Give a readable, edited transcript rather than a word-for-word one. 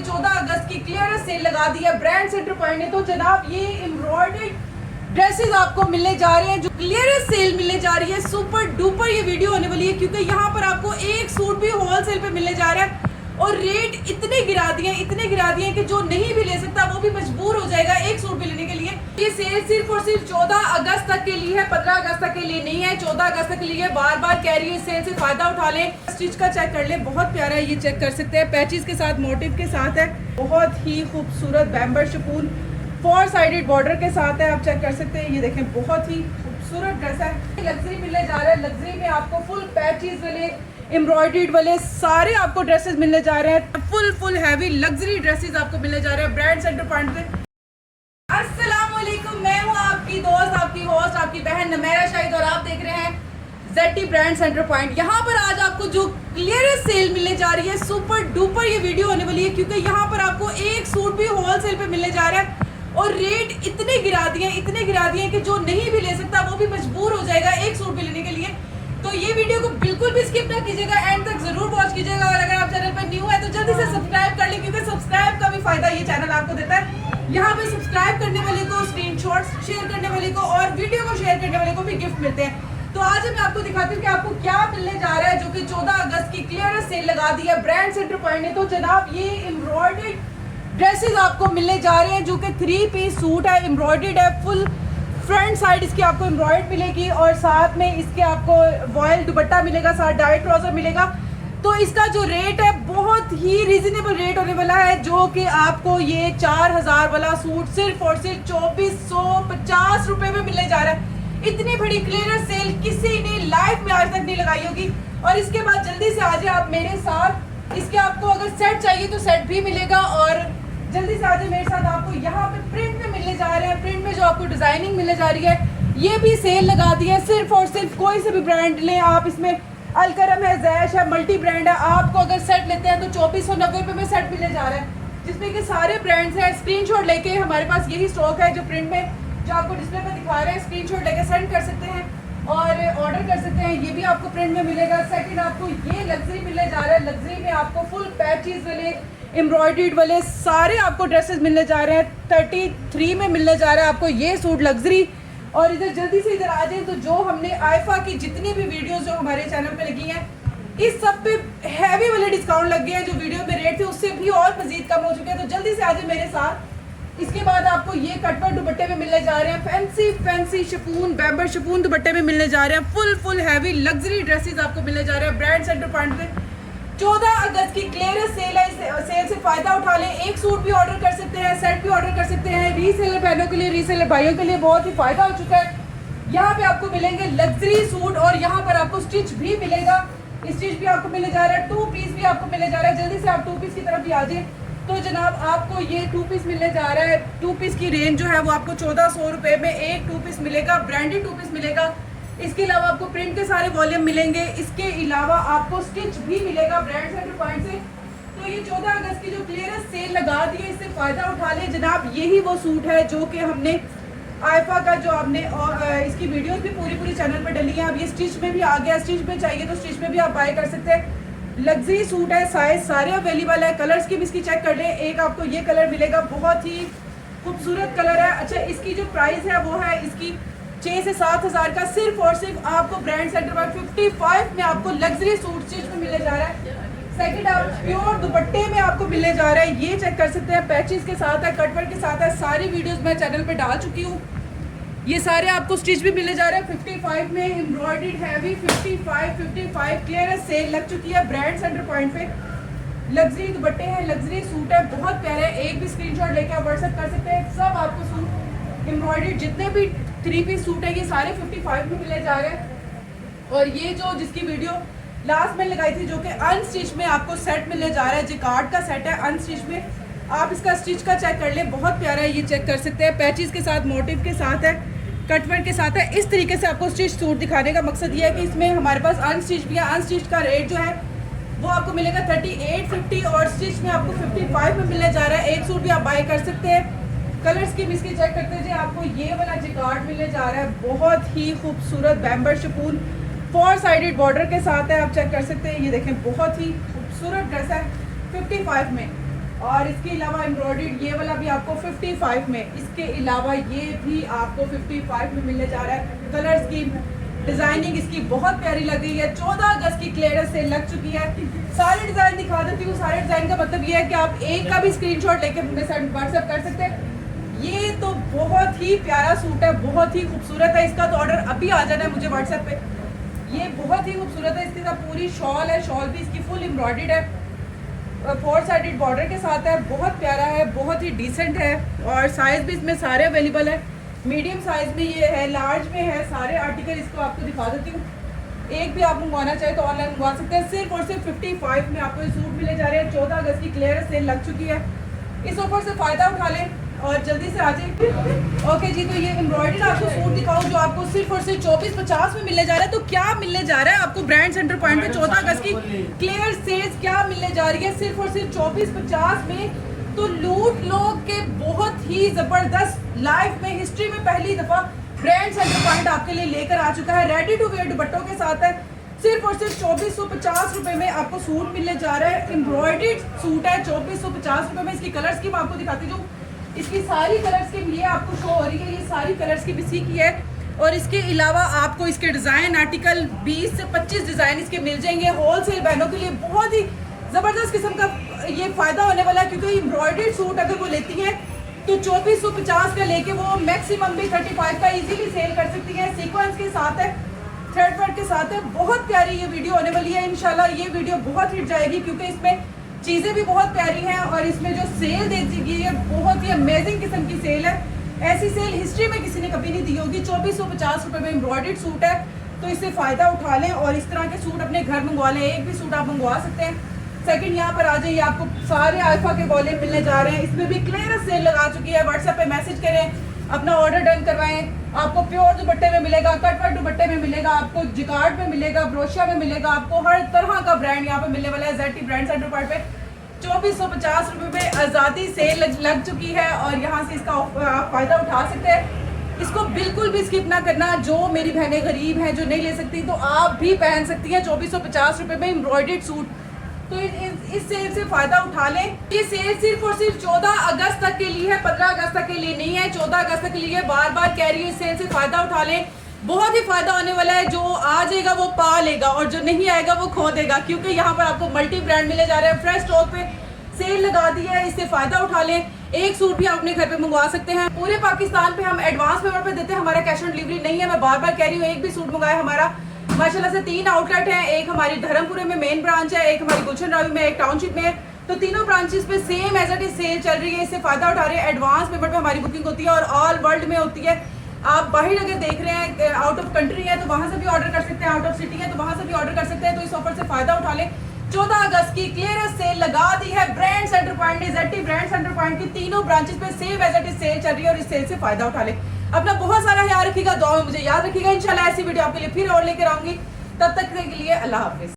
14 अगस्त की clearance cell लगा दी है ब्रांड सेंटर पॉइंट ने। तो जनाब ये एम्ब्रॉयडर्ड ड्रेसेस आपको मिलने जा रहे हैं, जो क्लियरेंस सेल मिलने जा रही है। सुपर डुपर ये वीडियो होने वाली है क्योंकि यहाँ पर आपको एक सूट भी होलसेल पे मिलने जा रहा है और रेट इतने गिरा दिए कि जो नहीं भी ले सकता वो भी मजबूर हो जाएगा एक सूट भी लेने के लिए। ये सेल सिर्फ और सिर्फ 14 अगस्त तक के लिए है, 15 अगस्त तक के लिए नहीं है, 14 अगस्त तक के लिए। बार बार कह रही है इस सेल से फायदा उठा लें। स्टिच का चेक कर लें, बहुत प्यारा है, ये चेक कर सकते हैं। पैचेस के साथ मोटिव के साथ है, बहुत ही खूबसूरत बैम्बर शिफॉन 4 साइडेड बॉर्डर के साथ है, आप चेक कर सकते हैं। ये देखें बहुत ही खूबसूरत ड्रेस है। लग्जरी मिलने जा रहा है, लग्जरी में आपको फुल पैचेस वाले एम्ब्रॉयडर्ड वाले सारे आपको ड्रेसेस मिलने जा रहे हैं। फुल हैवी लग्जरी ड्रेसेस आपको मिलने जा रहे हैं ब्रांड सेंटर पॉइंट पे। अस्सलाम वालेकुम, मैं हूँ आपकी दोस्त, आपकी होस्ट, आपकी बहन नमेरा शाहिद और आप देख रहे हैं ZT ब्रांड सेंटर पॉइंट। यहाँ पर आज आपको जो क्लियरेंस सेल मिलने जा रही है, सुपर डुपर ये वीडियो होने वाली है क्योंकि यहाँ पर आपको एक सूट भी होलसेल पे मिलने जा रहा है और रेट इतने गिरा दिए कि जो नहीं भी ले सकता वो भी मजबूर हो जाएगा एक सूट भी लेने के लिए। तो ये वीडियो को बिल्कुल भी स्किप ना कीजिएगा, एंड तक जरूर वॉच कीजिएगा। और अगर आप चैनल पर न्यू है तो जल्दी से सब्सक्राइब कर लें क्योंकि सब्सक्राइब का भी फायदा ये चैनल आपको देता है। यहाँ पे सब्सक्राइब करने वाले को स्क्रीनशॉट्स शेयर करने वाले को और वीडियो को शेयर करने वाले को भी गिफ्ट मिलते हैं। तो आज मैं आपको दिखाती हूँ कि आपको क्या मिलने जा रहा है, जो कि 14 अगस्त की क्लियरेंस सेल लगा दी है ब्रांड सेंटर पॉइंट ने। तो जनाब ये एम्ब्रॉयडर्ड ड्रेसेस आपको मिलने जा रहे हैं जो कि 3 पीस सूट है, एम्ब्रॉयडर्ड है। फुल फ्रंट साइड इसकी आपको एम्ब्रॉयड मिलेगी और साथ में इसके आपको वॉयल दुपट्टा मिलेगा, साथ डाइट ट्राउजर मिलेगा। तो इसका जो रेट है बहुत ही रीजनेबल रेट होने वाला है, जो कि आपको ये 4000 वाला सूट सिर्फ और सिर्फ 2450 रुपए में मिलने जा रहा है। इतनी बड़ी क्लियरेंस सेल किसी ने लाइफ में आज तक नहीं लगाई होगी। और इसके बाद जल्दी से आ जाए आप मेरे साथ, इसके आपको अगर सेट चाहिए तो सेट भी मिलेगा और जल्दी से आ जाए मेरे साथ। आपको यहाँ पे प्रिंट में मिलने जा रहे हैं, प्रिंट में जो आपको डिजाइनिंग मिलने जा रही है ये भी सेल लगा दी है। सिर्फ और सिर्फ कोई से भी ब्रांड लें आप, इसमें अलकरम है, जैश है, मल्टी ब्रांड है। आपको अगर सेट लेते हैं तो 2490 रुपये में सेट मिलने जा रहा है, जिसमें कि सारे ब्रांड्स हैं। स्क्रीनशॉट लेके हमारे पास यही स्टॉक है जो प्रिंट में जो आपको डिस्प्ले पर दिखा रहे हैं, स्क्रीनशॉट लेके सेंड कर सकते हैं और ऑर्डर कर सकते हैं। ये भी आपको प्रिंट में मिलेगा। सेकंड आपको ये लग्जरी मिलने जा रहा है, लग्जरी में आपको फुल पैचेस वाले एम्ब्रॉयडर्ड वाले सारे आपको ड्रेसेस मिलने जा रहे हैं। 33 में मिलने जा रहा है आपको ये सूट लग्जरी। और इधर जल्दी से इधर आ जाए तो जो हमने आईफा की जितनी भी वीडियोस जो हमारे चैनल पे लगी हैं इस सब पे हैवी वाले डिस्काउंट लग गए हैं। जो वीडियो में रेट थे उससे भी और मजीद कम हो चुके हैं। तो जल्दी से आ जाए मेरे साथ। इसके बाद आपको ये कटवर्क दुपट्टे में मिलने जा रहे हैं, फैंसी शिफॉन बैम्बर शिफॉन दुपट्टे में मिलने जा रहे हैं। फुल हैवी लग्जरी ड्रेसेस आपको मिलने जा रहे हैं ब्रांड सेंटर पॉइंट पे। 14 अगस्त की क्लियरेंस सेल है, इस सेल से फायदा उठा लें। एक सूट भी ऑर्डर कर सकते हैं, सेट भी ऑर्डर कर सकते हैं। रीसेलर बहनों के लिए, रीसेलर भाइयों के लिए बहुत ही फायदा हो चुका है। यहाँ पे आपको मिलेंगे लग्जरी सूट और यहाँ पर आपको स्टिच भी मिलेगा। स्टिच भी आपको मिलने जा रहा है, 2 पीस भी आपको मिलने जा रहा है। जल्दी से आप 2 पीस की तरफ भी आ जाए। तो जनाब आपको ये 2 पीस मिलने जा रहा है। 2 पीस की रेंज जो है वो आपको 1400 रुपये में एक 2 पीस मिलेगा, ब्रांडेड 2 पीस मिलेगा। इसके अलावा आपको प्रिंट के सारे वॉल्यूम मिलेंगे। इसके अलावा आपको स्टिच भी मिलेगा ब्रांड सेंटर पॉइंट से। तो ये 14 अगस्त की जो क्लियरेंस सेल लगा दी है, इससे फ़ायदा उठा ले जनाब। यही वो सूट है जो कि हमने आईफा का जो आपने इसकी वीडियोस भी पूरी चैनल पर डली है। अब ये स्टिच में भी आ गया, स्टिच में चाहिए तो स्टिच में भी आप बाय कर सकते हैं। लग्जरी सूट है, साइज सारे अवेलेबल है। कलर्स की भी इसकी चेक कर लें। एक आपको ये कलर मिलेगा, बहुत ही खूबसूरत कलर है। अच्छा, इसकी जो प्राइस है वो है इसकी 6 से 7 हज़ार का। सिर्फ और सिर्फ आपको ब्रांड सेंटर पर 55 में आपको लग्जरी सूट स्टिच में मिलने जा रहा है। सेकंड आप प्योर दुपट्टे में आपको मिलने जा रहा है, ये चेक कर सकते हैं। पैचेस के साथ है, कटवर्क के साथ है। सारी वीडियोस मैं चैनल पे डाल चुकी हूँ। ये सारे आपको स्टिच भी मिलने जा रहे हैं 55 में। एम्ब्रॉयडर्ड हैवी 55 क्लियरेंस सेल लग चुकी है ब्रांड सेंटर पॉइंट पे। लग्जरी दुपट्टे हैं, लग्जरी सूट है, बहुत प्यारे। एक भी स्क्रीनशॉट लेके आप व्हाट्सएप कर सकते हैं। सब आपको सूट एम्ब्रॉयडर्ड जितने भी 3 पीस सूट है ये सारे 55 में मिलने जा रहे हैं। और ये जो जिसकी वीडियो लास्ट में लगाई थी जो कि अनस्टिच में आपको सेट मिलने जा रहा है, जिकार्ड का सेट है अनस्टिच में। आप इसका स्टिच का चेक कर लें, बहुत प्यारा है, ये चेक कर सकते हैं। पैचेस के साथ, मोटिव के साथ है, कटवर्क के साथ है। इस तरीके से आपको स्टिच सूट दिखाने का मकसद ये है कि इसमें हमारे पास अनस्टिच भी है। अनस्टिच का रेट जो है वो आपको मिलेगा 3850 और स्टिच में आपको 55 में मिलने जा रहा है। एक सूट भी आप बाय कर सकते हैं। कलर स्कीम इसकी चेक करते हैं। आपको ये वाला जिकार्ड मिलने जा रहा है, बहुत ही खूबसूरत बैम्बर शिफॉन 4 साइडेड बॉर्डर के साथ है, आप चेक कर सकते हैं। ये देखें, बहुत ही खूबसूरत ड्रेस है 55 में। और इसके अलावा एम्ब्रॉयडर्ड ये वाला भी आपको 55 में, इसके अलावा ये भी आपको 55 में मिलने जा रहा है। कलर स्कीम, डिजाइनिंग इसकी बहुत प्यारी लग रही है। 14 अगस्त की क्लियरेंस सेल लग चुकी है। सारे डिजाइन दिखा देती हूँ। सारे डिजाइन का मतलब ये है कि आप एक का भी स्क्रीनशॉट लेके मेरे साथ व्हाट्सएप कर सकते हैं। ये तो बहुत ही प्यारा सूट है, बहुत ही खूबसूरत है। इसका तो ऑर्डर अभी आ जाना है मुझे व्हाट्सएप पे। ये बहुत ही खूबसूरत है। इसके साथ पूरी शॉल है, शॉल भी इसकी फुल एम्ब्रॉयडर्ड है, 4 साइडेड बॉर्डर के साथ है। बहुत प्यारा है, बहुत ही डिसेंट है और साइज भी इसमें सारे अवेलेबल है। मीडियम साइज में ये है, लार्ज में है, सारे आर्टिकल इसको आपको दिखा देती हूँ। एक भी आप मंगवाना चाहे तो ऑनलाइन मंगवा सकते हैं। सिर्फ और सिर्फ 55 में आपको ये सूट मिले जा रहे हैं। 14 अगस्त की क्लियरेंस सेल लग चुकी है। इस ऑफर से फ़ायदा उठा लें और जल्दी से आ जाइए। ओके जी, तो ये एम्ब्रॉयडर्ड आपको सूट दिखाऊं जो आपको सिर्फ और सिर्फ 2450 में मिलने जा रहा है। तो क्या मिलने जा रहा है आपको ब्रांड सेंटर पॉइंट पे 14 अगस्त की क्लियर सेल्स क्या मिलने जा रही है सिर्फ और सिर्फ 2450 में। तो लूट लोग के बहुत ही जबरदस्त, लाइफ में हिस्ट्री में पहली दफा ब्रांड सेंटर पॉइंट आपके लिए लेकर आ चुका है। रेडी टू वेयर दुपट्टों के साथ है। सिर्फ और सिर्फ 2450 रुपए में आपको सूट मिलने जा रहा है। एम्ब्रॉयडर्ड सूट है 2450 रुपए में। इसकी कलर स्कीम आपको दिखाती हूँ। इसकी सारी कलर स्कीम ये आपको शो हो रही है। ये सारी कलर स्कीम इसी की है और इसके अलावा आपको इसके डिज़ाइन आर्टिकल 20 से 25 डिज़ाइन इसके मिल जाएंगे। होलसेल बहनों के लिए बहुत ही ज़बरदस्त किस्म का ये फ़ायदा होने वाला है, क्योंकि एम्ब्रॉयडर्ड सूट अगर वो लेती हैं तो 2450 का लेके वो मैक्सिमम भी 35 का इजीली सेल कर सकती हैं। सीक्वेंस के साथ है, थ्रेड वर्क के साथ है। बहुत प्यारी ये वीडियो होने वाली है। इंशाल्लाह ये वीडियो बहुत हिट जाएगी, क्योंकि इसमें चीज़ें भी बहुत प्यारी हैं और इसमें जो सेल दे दी गई है बहुत ही अमेजिंग किस्म की सेल है। ऐसी सेल हिस्ट्री में किसी ने कभी नहीं दी होगी। 2450 रुपये में एम्ब्रॉयडर्ड सूट है, तो इससे फ़ायदा उठा लें और इस तरह के सूट अपने घर मंगवा लें। एक भी सूट आप मंगवा सकते हैं। सेकंड यहाँ पर आ जाइए, आपको सारे अल्फा के वॉल्यूम मिलने जा रहे हैं। इसमें भी क्लियर सेल लगा चुकी है। व्हाट्सएप पे मैसेज करें, अपना ऑर्डर डन करवाएं। आपको प्योर दुपट्टे में मिलेगा, कटवर्क दुपट्टे में मिलेगा, आपको जिकार्ड में मिलेगा, ब्रोशिया में मिलेगा। आपको हर तरह का ब्रांड यहाँ पे मिलने वाला है। ZT ब्रांड सेंटर पॉइंट पे 2450 रुपये में आज़ादी सेल लग चुकी है और यहाँ से इसका फ़ायदा उठा सकते हैं। इसको बिल्कुल भी स्किप ना करना। जो मेरी बहनें गरीब हैं, जो नहीं ले सकती, तो आप भी पहन सकती हैं 2450 रुपये में एम्ब्रॉयडर्ड सूट। तो इस सेल से फ़ायदा उठा लें। ये सेल सिर्फ और सिर्फ 14 अगस्त तक के लिए है, 15 अगस्त तक के लिए नहीं है। 14 अगस्त तक के लिए बार बार कह रही है। इस सेल से फ़ायदा उठा लें, बहुत ही फ़ायदा होने वाला है। जो आ जाएगा वो पा लेगा और जो नहीं आएगा वो खो देगा, क्योंकि यहाँ पर आपको मल्टी ब्रांड मिले जा रहे हैं। फ्रेश स्टॉक पे सेल लगा दी है, इससे फ़ायदा उठा लें। एक सूट भी आप अपने घर पे मंगवा सकते हैं। पूरे पाकिस्तान पे हम एडवांस पेमेंट पे देते हैं। हमारा कैश ऑन डिलीवरी नहीं है। मैं बार बार कह रही हूँ, एक भी सूट मंगाया हमारा माशाल्लाह से 3 आउटलेट हैं। एक हमारी धर्मपुरे में मेन ब्रांच है, एक हमारी गुलशन रावी में, एक टाउनशिप में। तो तीनों ब्रांचेस पे same as it is sale चल रही है। इससे फ़ायदा उठा रहे हैं। एडवांस पेमेंट पे हमारी बुकिंग होती है और ऑल वर्ल्ड में होती है। आप बाहर अगर देख रहे हैं, आउट ऑफ कंट्री है तो वहाँ से भी ऑर्डर कर सकते हैं, आउट ऑफ सिटी है तो वहाँ से भी ऑर्डर कर सकते हैं। तो इस ऑफर से फ़ायदा उठा लें। 14 अगस्त की क्लियरेंस सेल लगा दी है ब्रांड सेंटर पॉइंट ने। ZT ब्रांड सेंटर पॉइंट की तीनों ब्रांचेस पे same as it is sale चल रही है और इस सेल से फ़ायदा उठा लें। अपना बहुत सारा ख्याल रखिएगा, दुआ में मुझे याद रखिएगा। इंशाल्लाह ऐसी वीडियो आपके लिए फिर और लेकर आऊंगी। तब तक के लिए अल्लाह हाफिज़।